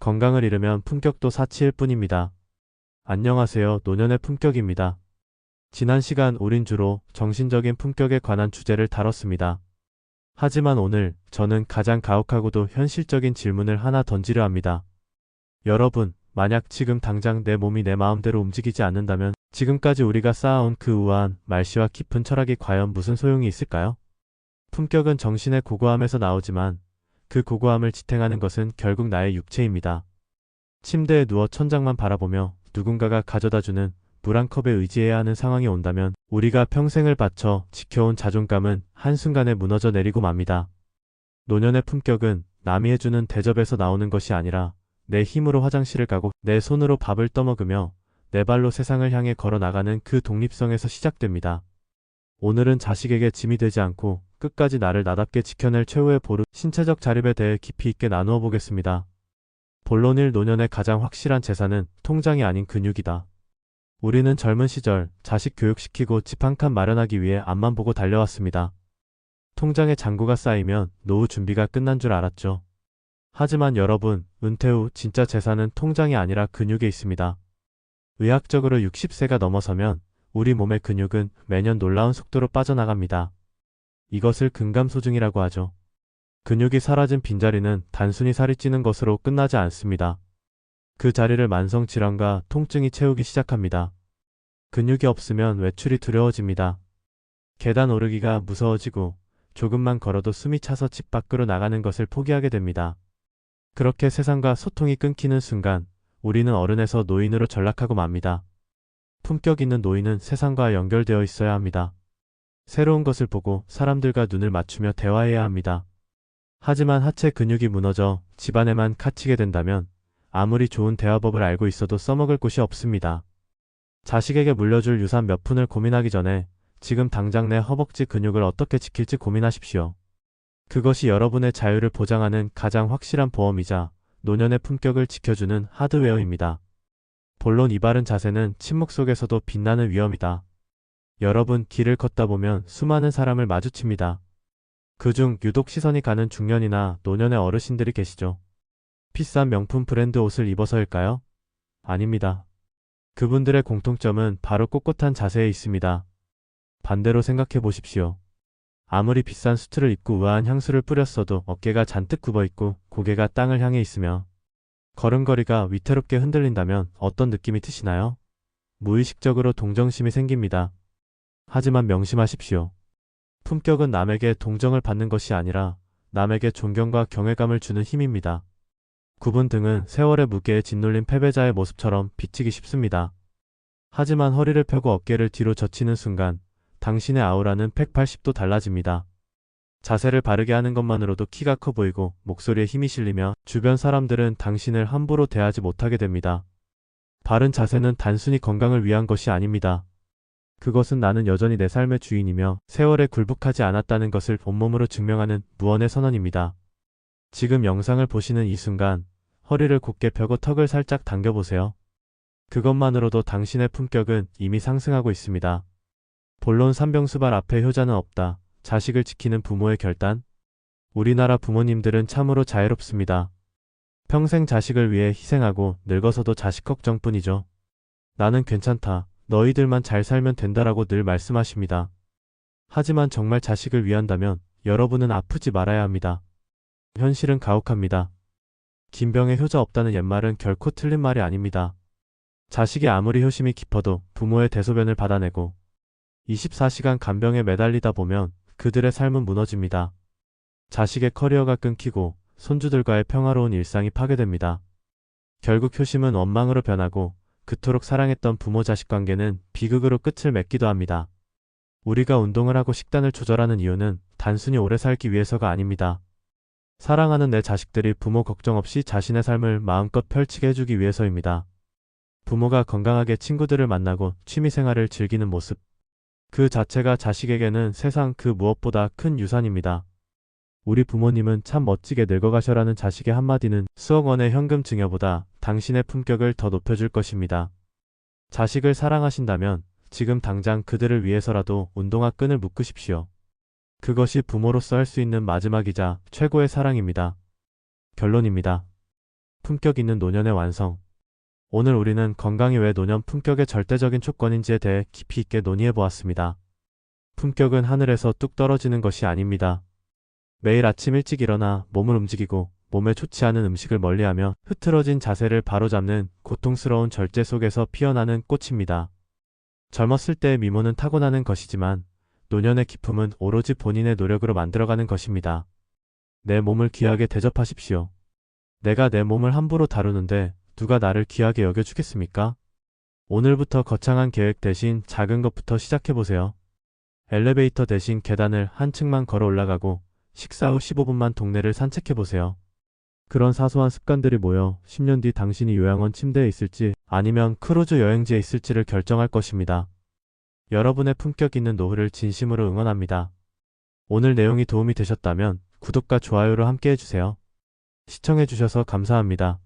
건강을 잃으면 품격도 사치일 뿐입니다. 안녕하세요. 노년의 품격입니다. 지난 시간 우린 주로 정신적인 품격에 관한 주제를 다뤘습니다. 하지만 오늘 저는 가장 가혹하고도 현실적인 질문을 하나 던지려 합니다. 여러분, 만약 지금 당장 내 몸이 내 마음대로 움직이지 않는다면 지금까지 우리가 쌓아온 그 우아한 말씨와 깊은 철학이 과연 무슨 소용이 있을까요? 품격은 정신의 고고함에서 나오지만 그 고고함을 지탱하는 것은 결국 나의 육체입니다. 침대에 누워 천장만 바라보며 누군가가 가져다주는 물 한 컵에 의지해야 하는 상황이 온다면 우리가 평생을 바쳐 지켜온 자존감은 한순간에 무너져 내리고 맙니다. 노년의 품격은 남이 해주는 대접에서 나오는 것이 아니라 내 힘으로 화장실을 가고 내 손으로 밥을 떠먹으며 내 발로 세상을 향해 걸어 나가는 그 독립성에서 시작됩니다. 오늘은 자식에게 짐이 되지 않고 끝까지 나를 나답게 지켜낼 최후의 보루, 신체적 자립에 대해 깊이 있게 나누어 보겠습니다. 본론 1. 노년의 가장 확실한 재산은 통장이 아닌 근육이다. 우리는 젊은 시절 자식 교육시키고 집 한 칸 마련하기 위해 앞만 보고 달려왔습니다. 통장에 잔고가 쌓이면 노후 준비가 끝난 줄 알았죠. 하지만 여러분, 은퇴 후 진짜 재산은 통장이 아니라 근육에 있습니다. 의학적으로 60세가 넘어서면 우리 몸의 근육은 매년 놀라운 속도로 빠져나갑니다. 이것을 근감소증이라고 하죠. 근육이 사라진 빈자리는 단순히 살이 찌는 것으로 끝나지 않습니다. 그 자리를 만성질환과 통증이 채우기 시작합니다. 근육이 없으면 외출이 두려워집니다. 계단 오르기가 무서워지고 조금만 걸어도 숨이 차서 집 밖으로 나가는 것을 포기하게 됩니다. 그렇게 세상과 소통이 끊기는 순간 우리는 어른에서 노인으로 전락하고 맙니다. 품격 있는 노인은 세상과 연결되어 있어야 합니다. 새로운 것을 보고 사람들과 눈을 맞추며 대화해야 합니다. 하지만 하체 근육이 무너져 집안에만 갇히게 된다면 아무리 좋은 대화법을 알고 있어도 써먹을 곳이 없습니다. 자식에게 물려줄 유산 몇 푼을 고민하기 전에 지금 당장 내 허벅지 근육을 어떻게 지킬지 고민하십시오. 그것이 여러분의 자유를 보장하는 가장 확실한 보험이자 노년의 품격을 지켜주는 하드웨어입니다. 본론 이 바른 자세는 침묵 속에서도 빛나는 위험이다. 여러분, 길을 걷다 보면 수많은 사람을 마주칩니다. 그중 유독 시선이 가는 중년이나 노년의 어르신들이 계시죠. 비싼 명품 브랜드 옷을 입어서일까요? 아닙니다. 그분들의 공통점은 바로 꼿꼿한 자세에 있습니다. 반대로 생각해 보십시오. 아무리 비싼 수트를 입고 우아한 향수를 뿌렸어도 어깨가 잔뜩 굽어있고 고개가 땅을 향해 있으며 걸음걸이가 위태롭게 흔들린다면 어떤 느낌이 드시나요? 무의식적으로 동정심이 생깁니다. 하지만 명심하십시오. 품격은 남에게 동정을 받는 것이 아니라 남에게 존경과 경외감을 주는 힘입니다. 굽은 등은 세월의 무게에 짓눌린 패배자의 모습처럼 비치기 쉽습니다. 하지만 허리를 펴고 어깨를 뒤로 젖히는 순간 당신의 아우라는 180도 달라집니다. 자세를 바르게 하는 것만으로도 키가 커 보이고 목소리에 힘이 실리며 주변 사람들은 당신을 함부로 대하지 못하게 됩니다. 바른 자세는 단순히 건강을 위한 것이 아닙니다. 그것은 나는 여전히 내 삶의 주인이며 세월에 굴복하지 않았다는 것을 온몸으로 증명하는 무언의 선언입니다. 지금 영상을 보시는 이 순간 허리를 곧게 펴고 턱을 살짝 당겨보세요. 그것만으로도 당신의 품격은 이미 상승하고 있습니다. 본론 산병수발 앞에 효자는 없다. 자식을 지키는 부모의 결단? 우리나라 부모님들은 참으로 자애롭습니다. 평생 자식을 위해 희생하고 늙어서도 자식 걱정뿐이죠. 나는 괜찮다. 너희들만 잘 살면 된다라고 늘 말씀하십니다. 하지만 정말 자식을 위한다면 여러분은 아프지 말아야 합니다. 현실은 가혹합니다. 김병에 효자 없다는 옛말은 결코 틀린 말이 아닙니다. 자식이 아무리 효심이 깊어도 부모의 대소변을 받아내고 24시간 간병에 매달리다 보면 그들의 삶은 무너집니다. 자식의 커리어가 끊기고 손주들과의 평화로운 일상이 파괴됩니다. 결국 효심은 원망으로 변하고 그토록 사랑했던 부모-자식 관계는 비극으로 끝을 맺기도 합니다. 우리가 운동을 하고 식단을 조절하는 이유는 단순히 오래 살기 위해서가 아닙니다. 사랑하는 내 자식들이 부모 걱정 없이 자신의 삶을 마음껏 펼치게 해주기 위해서입니다. 부모가 건강하게 친구들을 만나고 취미생활을 즐기는 모습. 그 자체가 자식에게는 세상 그 무엇보다 큰 유산입니다. 우리 부모님은 참 멋지게 늙어가셔라는 자식의 한마디는 수억 원의 현금 증여보다 당신의 품격을 더 높여줄 것입니다. 자식을 사랑하신다면 지금 당장 그들을 위해서라도 운동화 끈을 묶으십시오. 그것이 부모로서 할 수 있는 마지막이자 최고의 사랑입니다. 결론입니다. 품격 있는 노년의 완성. 오늘 우리는 건강이 왜 노년 품격의 절대적인 조건인지에 대해 깊이 있게 논의해 보았습니다. 품격은 하늘에서 뚝 떨어지는 것이 아닙니다. 매일 아침 일찍 일어나 몸을 움직이고 몸에 좋지 않은 음식을 멀리하며 흐트러진 자세를 바로잡는 고통스러운 절제 속에서 피어나는 꽃입니다. 젊었을 때의 미모는 타고나는 것이지만 노년의 기품은 오로지 본인의 노력으로 만들어가는 것입니다. 내 몸을 귀하게 대접하십시오. 내가 내 몸을 함부로 다루는데 누가 나를 귀하게 여겨주겠습니까? 오늘부터 거창한 계획 대신 작은 것부터 시작해보세요. 엘리베이터 대신 계단을 한 층만 걸어 올라가고 식사 후 15분만 동네를 산책해보세요. 그런 사소한 습관들이 모여 10년 뒤 당신이 요양원 침대에 있을지 아니면 크루즈 여행지에 있을지를 결정할 것입니다. 여러분의 품격 있는 노후를 진심으로 응원합니다. 오늘 내용이 도움이 되셨다면 구독과 좋아요로 함께 해주세요. 시청해주셔서 감사합니다.